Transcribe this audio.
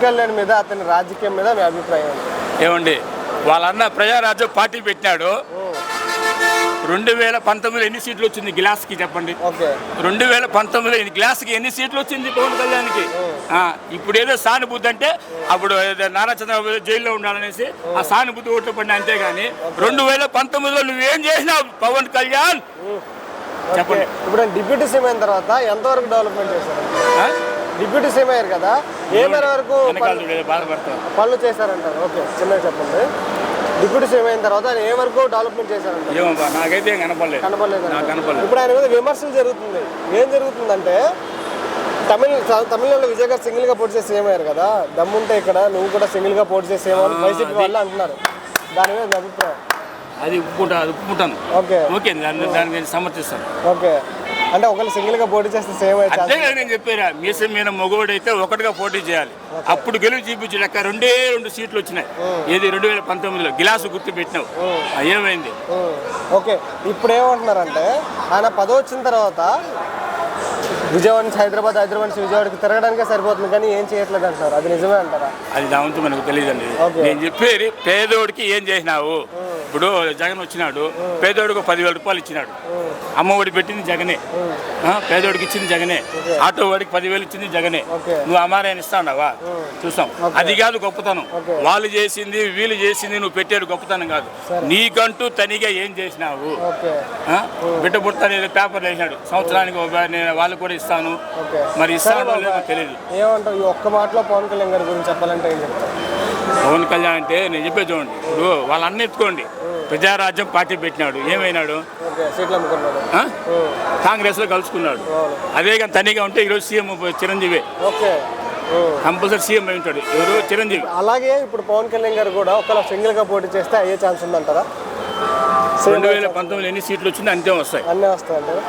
కళ్యాణ్ మీద అతని రాజకీయం మీద మీ అభిప్రాయం ఏమండి? వాళ్ళన్న ప్రజారాజ్యం పార్టీ పెట్టినాడు. 2019 ఎన్ని సీట్లు వచ్చింది గ్లాస్కి చెప్పండి? 2019 గ్లాస్కి ఎన్ని సీట్లు వచ్చింది పవన్ కళ్యాణ్కి? ఇప్పుడు ఏదో సానుభూతి అంటే అప్పుడు నారా చంద్రబాబు జైల్లో ఉండాలనేసి ఆ సానుభూతి ఓట్లు పడినా, అంతేగాని 2019లో నువ్వేం చేసినావు పవన్ కళ్యాణ్ చెప్పండి. ఇప్పుడు డిప్యూటీ సీఎం అయిన తర్వాత ఎంతవరకు డెవలప్మెంట్ చేశారు? డిప్యూటీ సీఎం అయ్యారు కదా, ఏ మేర వరకు బాధపడతారు పనులు చేశారంటారు? ఓకే, చిన్నగా చెప్పండి. డిప్యూటీ సీఎం అయిన తర్వాత ఆయన ఏ వరకు డెవలప్మెంట్ చేశారంటారు? నాకైతే కనపడలేదు. ఇప్పుడు ఆయన మీద విమర్శలు జరుగుతుంది. ఏం జరుగుతుందంటే తమిళనాడులో విజయ్ గారు సింగిల్గా పోటీ చేసి సీఎం అయ్యారు కదా, దమ్ముంటే ఇక్కడ నువ్వు కూడా సింగిల్గా పోటీ చేసి సీఎం అని వైసీపీ వాళ్ళు అంటున్నారు. దాని మీద మీ అభిప్రాయం? అది ఒప్పుకుంటాను. ఓకే, దాన్ని సమర్థిస్తాను. ఓకే, అంటే ఒకళ్ళు సింగిల్గా పోటీ చేస్తే సేమ్ అయితే నేను చెప్పారా, మీసం మీద మగవాడు అయితే ఒకటిగా పోటీ చేయాలి. అప్పుడు గెలుపు చూపించి లెక్క 2 సీట్లు వచ్చినాయి. ఏది 2019లో గిలాసు గుర్తు పెట్టినావు, ఏమైంది? ఓకే, ఇప్పుడు ఏమంటున్నారంటే ఆయన పదవి వచ్చిన తర్వాత విజయవాడ నుంచి హైదరాబాద్ నుంచి విజయవాడకి తిరగడానికే సరిపోతుంది కానీ ఏం చేయట్లేదు అంటారు. అది నిజమే అంటారా? అది దాంతో మనకు తెలియదండి. నేను చెప్పేది పేదోడికి ఏం చేసినావు. ఇప్పుడు జగన్ వచ్చినాడు, పేదోడికి 10,000 రూపాయలు ఇచ్చినాడు. అమ్మఒడి పెట్టింది జగనే, పేదోడికి ఇచ్చింది జగనే, ఆటో వాడికి 10,000 ఇచ్చింది జగనే. నువ్వు అమారాయణ ఇస్తాండవా? చూసాం. అది కాదు గొప్పతనం. వాళ్ళు చేసింది వీళ్ళు చేసింది నువ్వు పెట్టాడు గొప్పతనం కాదు. నీకంటూ తనిగా ఏం చేసినావు? బిడ్డ పుడతాను ఏదో పేపర్లు వేసినాడు, సంవత్సరానికి వాళ్ళు కూడా ఇస్తాను, మరి ఇస్తాను లేదో తెలియదు. ఏమంటావు ఈ ఒక్క మాటలో పవన్ కళ్యాణ్ గారి గురించి చెప్పాలంటే ఏం చెప్తారు? పవన్ కళ్యాణ్ అంటే నేను చెప్పే చూడండి, ఇప్పుడు వాళ్ళన్నీ ఎత్తుకోండి. ప్రజారాజ్యం పార్టీ పెట్టినాడు, ఏమైనాడు? కాంగ్రెస్ లో కలుసుకున్నాడు. అదే కానీ తనిగా ఉంటే ఈరోజు సీఎం చిరంజీవి కంపల్సరీ సీఎం అయి ఉంటాడు. ఎవరు? చిరంజీవి. అలాగే ఇప్పుడు పవన్ కళ్యాణ్ గారు కూడా ఒకవేళ సింగిల్ గా పోటీ చేస్తే అయ్యే ఛాన్స్ ఉందంటారా? 2019 ఎన్ని సీట్లు వచ్చిందో అంతే వస్తాయి. అన్నీ వస్తాయంటారా?